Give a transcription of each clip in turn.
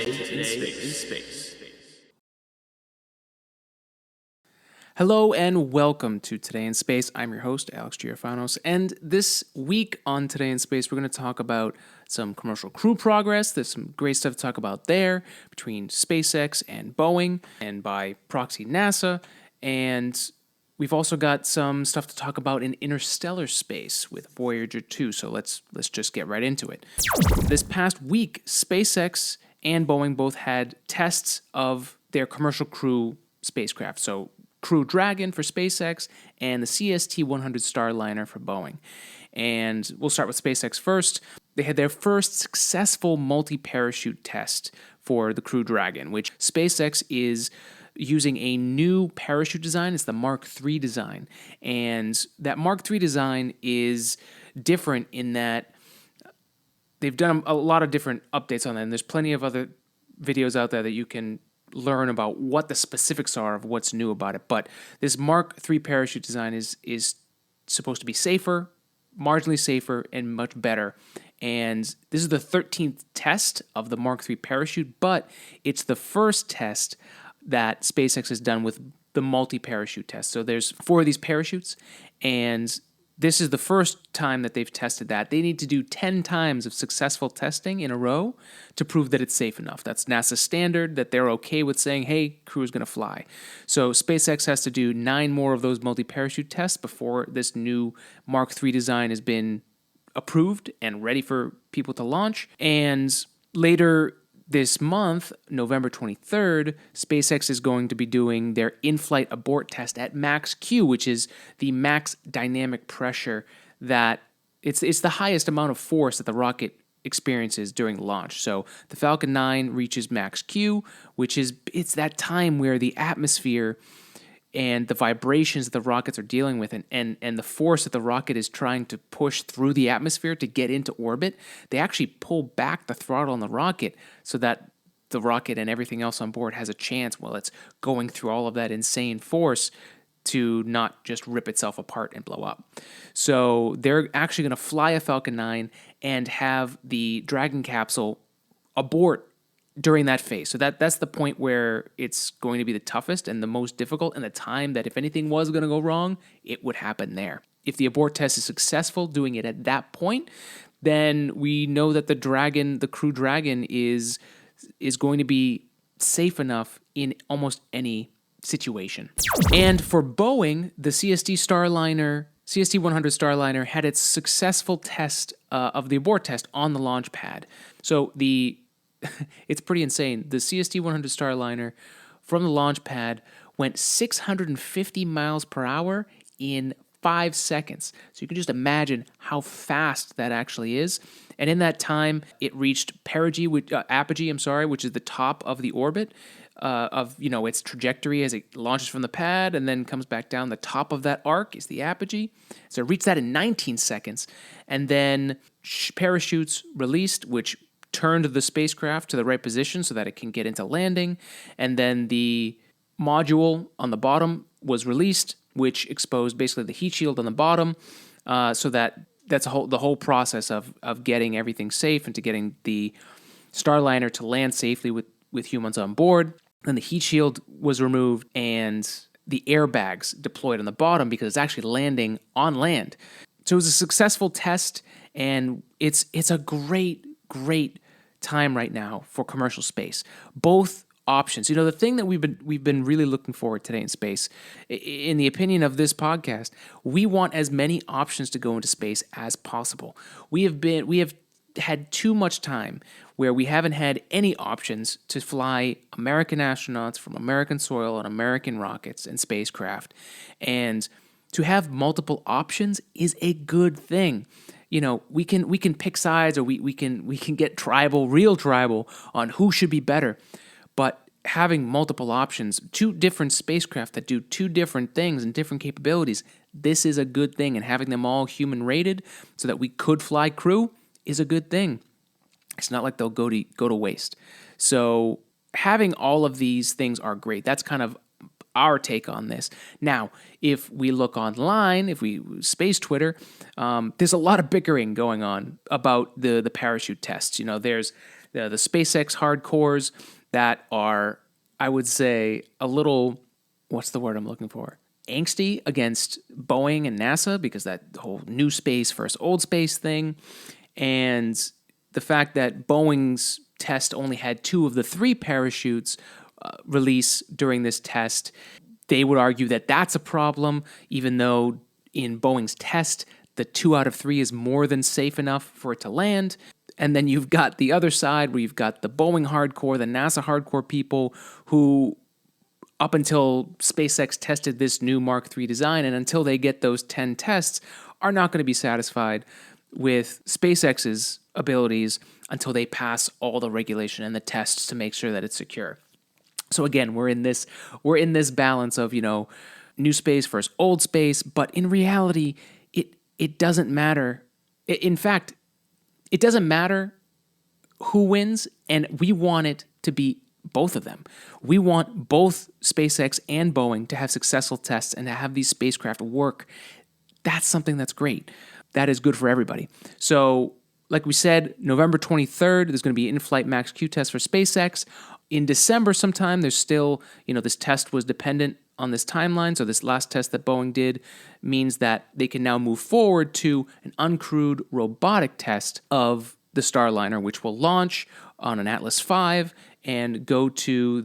in space. Hello and welcome to Today in Space. I'm your host, Alex Giafanos, and this week on Today in Space, we're going to talk about some commercial crew progress. There's some great stuff to talk about there between SpaceX and Boeing, and by proxy NASA, and we've also got some stuff to talk about in interstellar space with Voyager 2, so let's just get right into it. This past week, SpaceX and Boeing both had tests of their commercial crew spacecraft. So Crew Dragon for SpaceX and the CST-100 Starliner for Boeing. And we'll start with SpaceX first. They had their first successful multi-parachute test for the Crew Dragon, which SpaceX is using a new parachute design. It's the Mark III design. And that Mark III design is different in that they've done a lot of different updates on that. And there's plenty of other videos out there that you can learn about what the specifics are of what's new about it. But this Mark III parachute design is supposed to be safer, marginally safer, and much better. And this is the 13th test of the Mark III parachute, but it's the first test that SpaceX has done with the multi-parachute test. So there's 4 of these parachutes, and this is the first time that they've tested that. They need to do 10 times of successful testing in a row to prove that it's safe enough. That's NASA's standard, that they're okay with saying, hey, crew is going to fly. So SpaceX has to do 9 more of those multi-parachute tests before this new Mark III design has been approved and ready for people to launch. And later this month, November 23rd, SpaceX is going to be doing their in-flight abort test at max Q, which is the max dynamic pressure that it's the highest amount of force that the rocket experiences during launch. So the Falcon 9 reaches max Q, which is it's that time where the atmosphere and the vibrations that the rockets are dealing with and the force that the rocket is trying to push through the atmosphere to get into orbit, they actually pull back the throttle on the rocket so that the rocket and everything else on board has a chance while it's going through all of that insane force to not just rip itself apart and blow up. So they're actually going to fly a Falcon 9 and have the Dragon capsule abort during that phase. So that's the point where it's going to be the toughest and the most difficult, and the time that if anything was going to go wrong, it would happen there. If the abort test is successful, doing it at that point, then we know that the Crew Dragon is going to be safe enough in almost any situation. And for Boeing, the CST-100 Starliner had its successful test of the abort test on the launch pad. So it's pretty insane. The CST-100 Starliner from the launch pad went 650 miles per hour in 5 seconds. So you can just imagine how fast that actually is. And in that time, it reached apogee, which is the top of the orbit of its trajectory as it launches from the pad and then comes back down. The top of that arc is the apogee. So it reached that in 19 seconds. And then parachutes released, which turned the spacecraft to the right position so that it can get into landing. And then the module on the bottom was released, which exposed basically the heat shield on the bottom, so that's the whole process of getting everything safe and to getting the Starliner to land safely with humans on board. Then the heat shield was removed and the airbags deployed on the bottom because it's actually landing on land. So it was a successful test, and it's a great time right now for commercial space. Both options. The thing that we've been really looking forward today in space, in the opinion of this podcast, we want as many options to go into space as possible. We have had too much time where we haven't had any options to fly American astronauts from American soil on American rockets and spacecraft. And to have multiple options is a good thing. We can pick sides, or we can get real tribal on who should be better. But having multiple options, 2 different spacecraft that do 2 different things and different capabilities, this is a good thing. And having them all human rated so that we could fly crew is a good thing. It's not like they'll go to waste. So having all of these things are great. That's kind of our take on this. Now, if we look online, if we space Twitter, there's a lot of bickering going on about the parachute tests. There's the SpaceX hardcores that are, I would say, a little, what's the word I'm looking for? Angsty against Boeing and NASA, because that whole new space versus old space thing. And the fact that Boeing's test only had 2 of the 3 parachutes release during this test, they would argue that that's a problem, even though in Boeing's test, the 2 out of 3 is more than safe enough for it to land. And then you've got the other side where you've got the Boeing hardcore, the NASA hardcore people who, up until SpaceX tested this new Mark III design, and until they get those 10 tests, are not going to be satisfied with SpaceX's abilities until they pass all the regulation and the tests to make sure that it's secure. So again, we're in this balance of, new space versus old space, but in reality, it doesn't matter. In fact, it doesn't matter who wins, and we want it to be both of them. We want both SpaceX and Boeing to have successful tests and to have these spacecraft work. That's something that's great. That is good for everybody. So, like we said, November 23rd, there's going to be in-flight max Q test for SpaceX. In December sometime, there's still, this test was dependent on this timeline. So this last test that Boeing did means that they can now move forward to an uncrewed robotic test of the Starliner, which will launch on an Atlas V and go to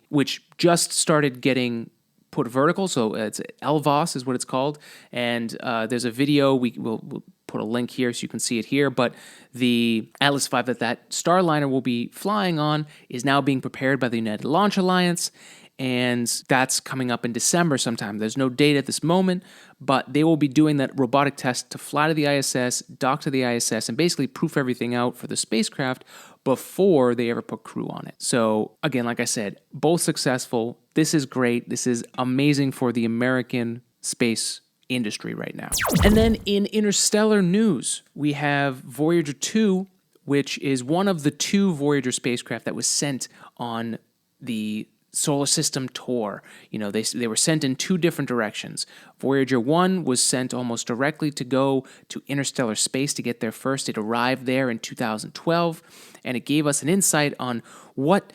which just started getting put vertical. So it's LVOS is what it's called. And there's a video, we'll put a link here so you can see it here, but the Atlas V that Starliner will be flying on is now being prepared by the United Launch Alliance, and that's coming up in December sometime. There's no date at this moment, but they will be doing that robotic test to fly to the ISS, dock to the ISS, and basically proof everything out for the spacecraft before they ever put crew on it. So again, like I said, both successful. This is great. This is amazing for the American space industry right now. And then in interstellar news, we have Voyager 2, which is one of the 2 Voyager spacecraft that was sent on the solar system tour. They were sent in 2 different directions. Voyager 1 was sent almost directly to go to interstellar space to get there first. It arrived there in 2012, and it gave us an insight on what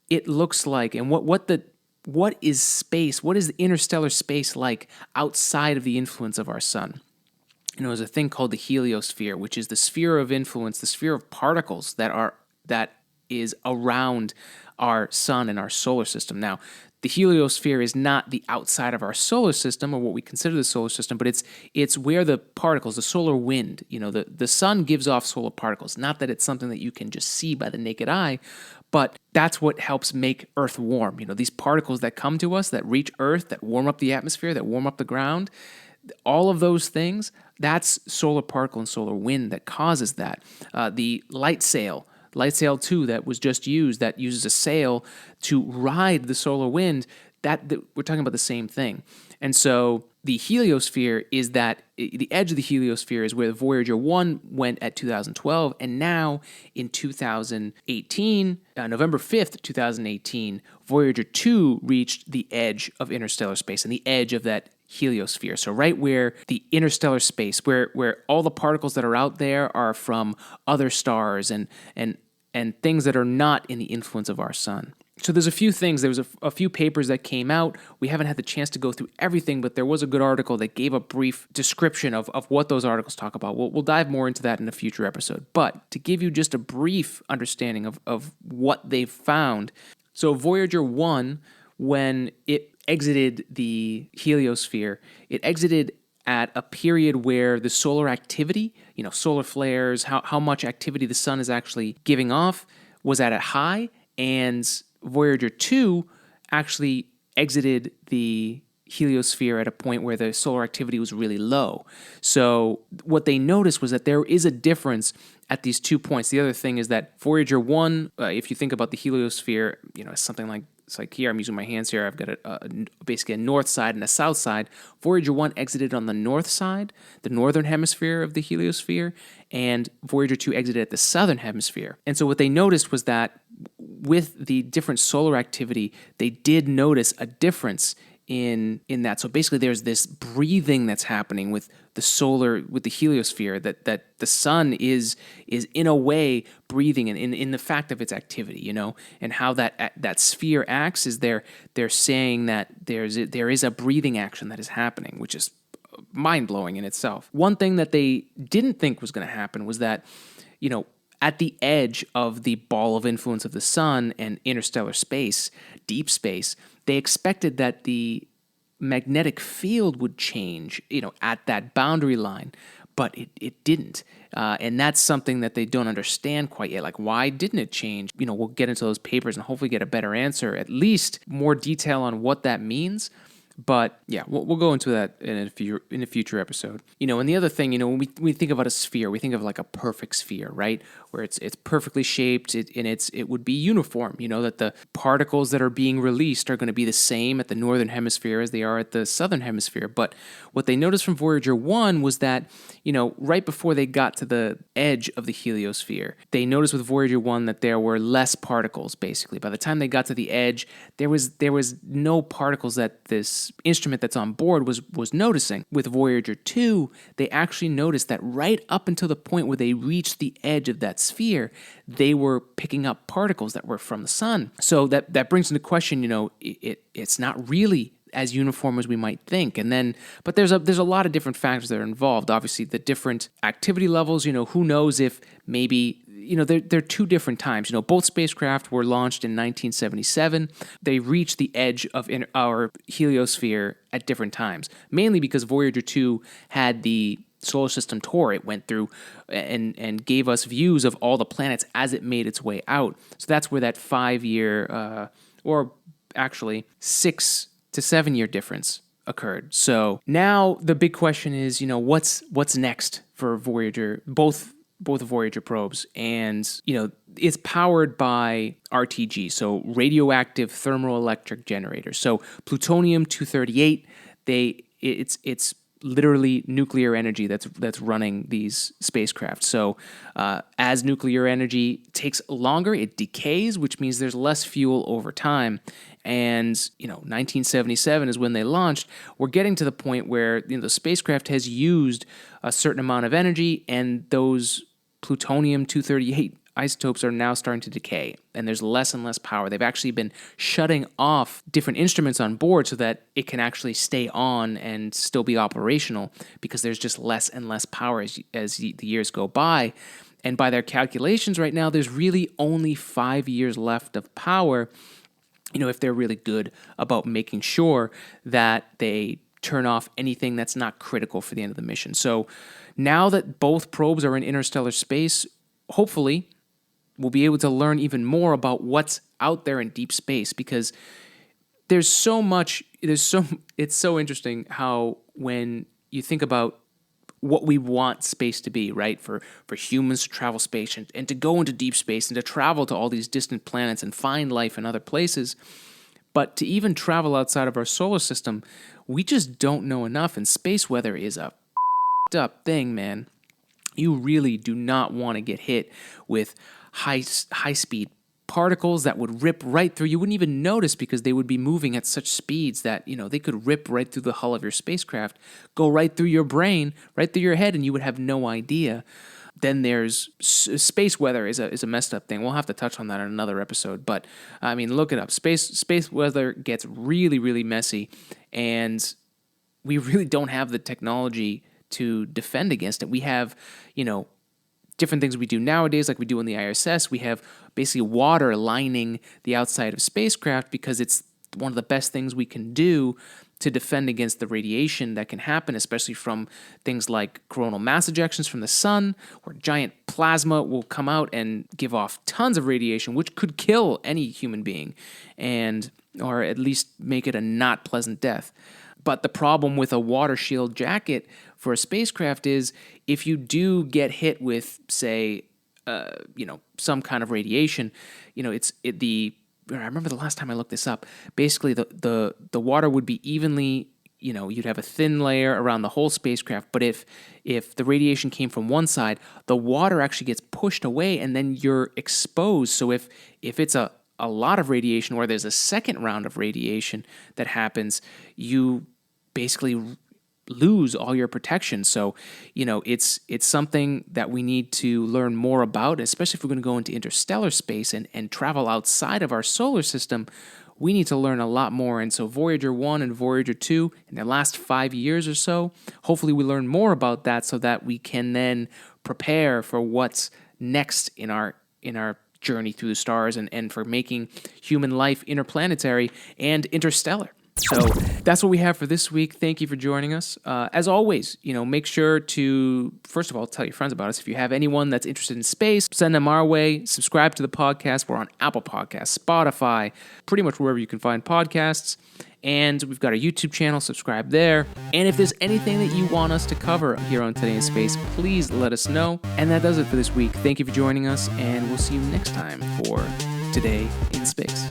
it looks like and what is space, what is the interstellar space like outside of the influence of our sun. There's a thing called the Heliosphere, which is the sphere of influence, the sphere of particles that is around our sun and our solar system. Now, the heliosphere is not the outside of our solar system or what we consider the solar system, but it's where the particles, the solar wind, the sun gives off solar particles. Not that it's something that you can just see by the naked eye, but that's what helps make Earth warm. These particles that come to us, that reach Earth, that warm up the atmosphere, that warm up the ground, all of those things, that's solar particle and solar wind that causes that. The light sail 2 that was just used, that uses a sail to ride the solar wind, that we're talking about the same thing. And so the heliosphere is the edge of the heliosphere is where the Voyager 1 went at 2012, and now in 2018, November 5th, 2018, Voyager 2 reached the edge of interstellar space and the edge of that heliosphere. So right where the interstellar space, where all the particles that are out there are from other stars and things that are not in the influence of our sun. So there's a few things. There was a few papers that came out. We haven't had the chance to go through everything, but there was a good article that gave a brief description of what those articles talk about. We'll dive more into that in a future episode. But to give you just a brief understanding of what they've found, so Voyager 1, when it exited the heliosphere, it exited at a period where the solar activity, solar flares, how much activity the sun is actually giving off, was at a high, and Voyager 2 actually exited the heliosphere at a point where the solar activity was really low. So what they noticed was that there is a difference at these 2 points. The other thing is that Voyager 1, if you think about the heliosphere, it's something like, it's like here, I'm using my hands here, I've got basically a north side and a south side. Voyager 1 exited on the north side, the northern hemisphere of the heliosphere, and Voyager 2 exited at the southern hemisphere. And so what they noticed was that with the different solar activity, they did notice a difference in that. So basically there's this breathing that's happening with the heliosphere, that the sun is in a way breathing in the fact of its activity, and how that sphere acts is they're saying that there is a breathing action that is happening, which is mind-blowing in itself. One thing that they didn't think was going to happen was that, at the edge of the ball of influence of the sun and interstellar space, deep space, they expected that the magnetic field would change, at that boundary line, but it didn't. And that's something that they don't understand quite yet. Like, why didn't it change? We'll get into those papers and hopefully get a better answer, at least more detail on what that means. But yeah, we'll go into that in a future episode. And the other thing, when we think about a sphere, we think of like a perfect sphere, right? Where it's perfectly shaped, it would be uniform. That the particles that are being released are going to be the same at the northern hemisphere as they are at the southern hemisphere. But what they noticed from Voyager 1 was that, right before they got to the edge of the heliosphere, they noticed with Voyager 1 that there were less particles. Basically, by the time they got to the edge, there was no particles that this instrument that's on board was noticing. With Voyager 2, they actually noticed that right up until the point where they reached the edge of that sphere, they were picking up particles that were from the sun. So that brings into question, it's not really as uniform as we might think. But there's a lot of different factors that are involved. Obviously, the different activity levels, who knows if maybe, they're two different times. Both spacecraft were launched in 1977. They reached the edge of our heliosphere at different times, mainly because Voyager 2 had the solar system tour. It went through and gave us views of all the planets as it made its way out. So that's where that 5-year, or actually 6 to 7 year difference occurred. So now the big question is, what's next for Voyager, both Voyager probes, and it's powered by RTG, so radioactive thermoelectric generators. So plutonium-238, it's literally nuclear energy that's running these spacecraft. So as nuclear energy takes longer, it decays, which means there's less fuel over time. And 1977 is when they launched. We're getting to the point where the spacecraft has used a certain amount of energy, and those plutonium-238 isotopes are now starting to decay, and there's less and less power. They've actually been shutting off different instruments on board so that it can actually stay on and still be operational, because there's just less and less power as the years go by. And by their calculations right now, there's really only 5 years left of power, if they're really good about making sure that they turn off anything that's not critical for the end of the mission. So now that both probes are in interstellar space, hopefully we'll be able to learn even more about what's out there in deep space, because there's so much, it's so interesting how when you think about what we want space to be, right? For humans to travel space and to go into deep space and to travel to all these distant planets and find life in other places. But to even travel outside of our solar system, we just don't know enough. And space weather is a up thing, man. You really do not want to get hit with high speed particles that would rip right through. You wouldn't even notice, because they would be moving at such speeds that, they could rip right through the hull of your spacecraft, go right through your brain, right through your head, and you would have no idea. Then there's space weather is a messed up thing. We'll have to touch on that in another episode. But look it up. Space weather gets really, really messy, and we really don't have the technology to defend against it. We have, different things we do nowadays, like we do on the ISS. We have basically water lining the outside of spacecraft, because it's one of the best things we can do to defend against the radiation that can happen, especially from things like coronal mass ejections from the sun, where giant plasma will come out and give off tons of radiation, which could kill any human being, or at least make it a not pleasant death. But the problem with a water shield jacket for a spacecraft is, if you do get hit with, say, some kind of radiation, I remember the last time I looked this up. Basically, the water would be evenly, you'd have a thin layer around the whole spacecraft. But if the radiation came from one side, the water actually gets pushed away, and then you're exposed. So if it's a a lot of radiation, or there's a second round of radiation that happens, you basically lose all your protection. So, it's something that we need to learn more about, especially if we're going to go into interstellar space and travel outside of our solar system. We need to learn a lot more. And so Voyager 1 and Voyager 2, in the last 5 years or so, hopefully we learn more about that so that we can then prepare for what's next in our journey through the stars and for making human life interplanetary and interstellar. So that's what we have for this week. Thank you for joining us. As always, make sure to, first of all, tell your friends about us. If you have anyone that's interested in space, send them our way. Subscribe to the podcast. We're on Apple Podcasts, Spotify, pretty much wherever you can find podcasts. And we've got a YouTube channel. Subscribe there. And if there's anything that you want us to cover here on Today in Space, please let us know. And that does it for this week. Thank you for joining us, and we'll see you next time for Today in Space.